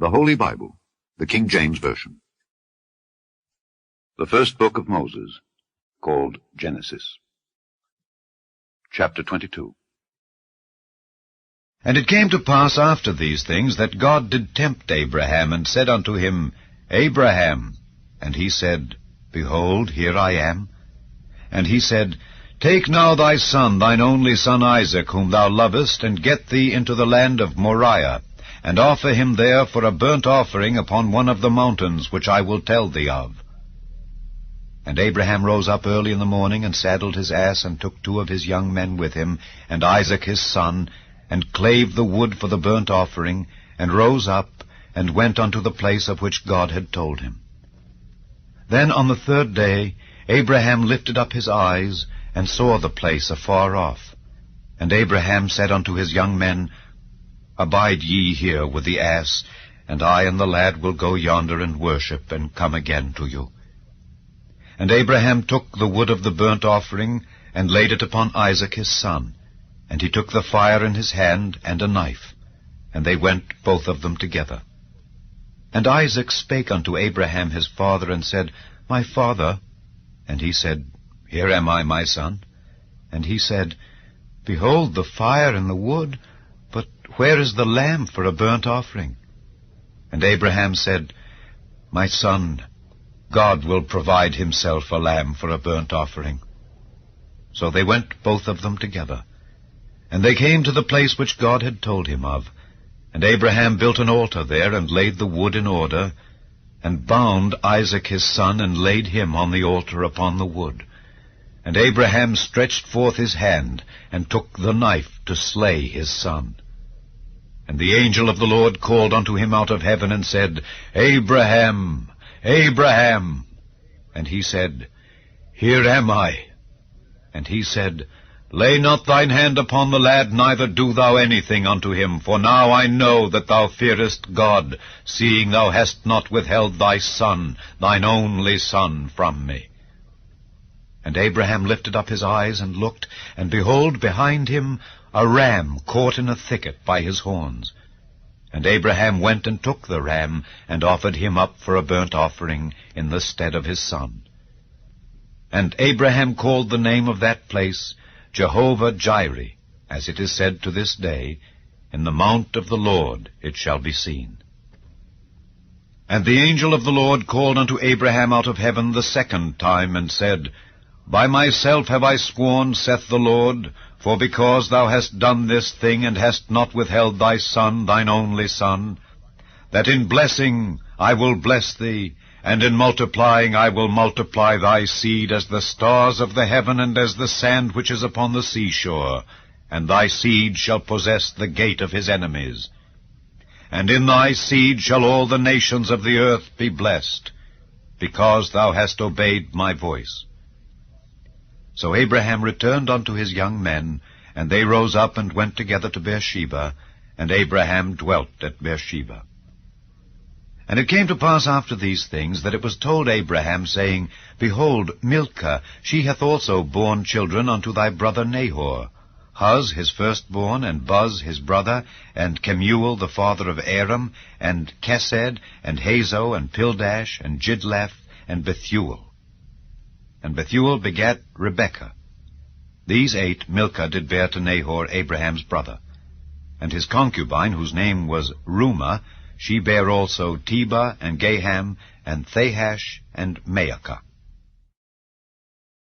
The Holy Bible, the King James Version. The first book of Moses, called Genesis. Chapter 22. And it came to pass after these things that God did tempt Abraham, and said unto him, Abraham. And he said, Behold, here I am. And he said, Take now thy son, thine only son Isaac, whom thou lovest, and get thee into the land of Moriah, and offer him there for a burnt offering upon one of the mountains which I will tell thee of. And Abraham rose up early in the morning, and saddled his ass, and took 2 of his young men with him, and Isaac his son, and clave the wood for the burnt offering, and rose up, and went unto the place of which God had told him. Then on the 3rd day Abraham lifted up his eyes, and saw the place afar off. And Abraham said unto his young men, Abide ye here with the ass, and I and the lad will go yonder and worship, and come again to you. And Abraham took the wood of the burnt offering, and laid it upon Isaac his son. And he took the fire in his hand, and a knife. And they went both of them together. And Isaac spake unto Abraham his father, and said, My father. And he said, Here am I, my son. And he said, Behold the fire and the wood, but where is the lamb for a burnt offering? And Abraham said, My son, God will provide himself a lamb for a burnt offering. So they went both of them together. And they came to the place which God had told him of. And Abraham built an altar there, and laid the wood in order, and bound Isaac his son, and laid him on the altar upon the wood. And Abraham stretched forth his hand, and took the knife to slay his son. And the angel of the Lord called unto him out of heaven, and said, Abraham, Abraham. And he said, Here am I. And he said, Lay not thine hand upon the lad, neither do thou anything unto him, for now I know that thou fearest God, seeing thou hast not withheld thy son, thine only son, from me. And Abraham lifted up his eyes and looked, and behold, behind him a ram caught in a thicket by his horns. And Abraham went and took the ram, and offered him up for a burnt offering in the stead of his son. And Abraham called the name of that place Jehovah-Jireh, as it is said to this day, In the mount of the Lord it shall be seen. And the angel of the Lord called unto Abraham out of heaven the 2nd time, and said, By myself have I sworn, saith the Lord, for because thou hast done this thing, and hast not withheld thy son, thine only son, that in blessing I will bless thee, and in multiplying I will multiply thy seed as the stars of the heaven, and as the sand which is upon the seashore, and thy seed shall possess the gate of his enemies. And in thy seed shall all the nations of the earth be blessed, because thou hast obeyed my voice. So Abraham returned unto his young men, and they rose up and went together to Beersheba, and Abraham dwelt at Beersheba. And it came to pass after these things, that it was told Abraham, saying, Behold, Milcah, she hath also borne children unto thy brother Nahor, Huz his firstborn, and Buz his brother, and Kemuel the father of Aram, and Kesed, and Hazo, and Pildash, and Jidlaph, and Bethuel. And Bethuel begat Rebekah. These 8 Milcah did bear to Nahor, Abraham's brother. And his concubine, whose name was Reumah, she bare also Tebah, and Gaham, and Thahash, and Maacah.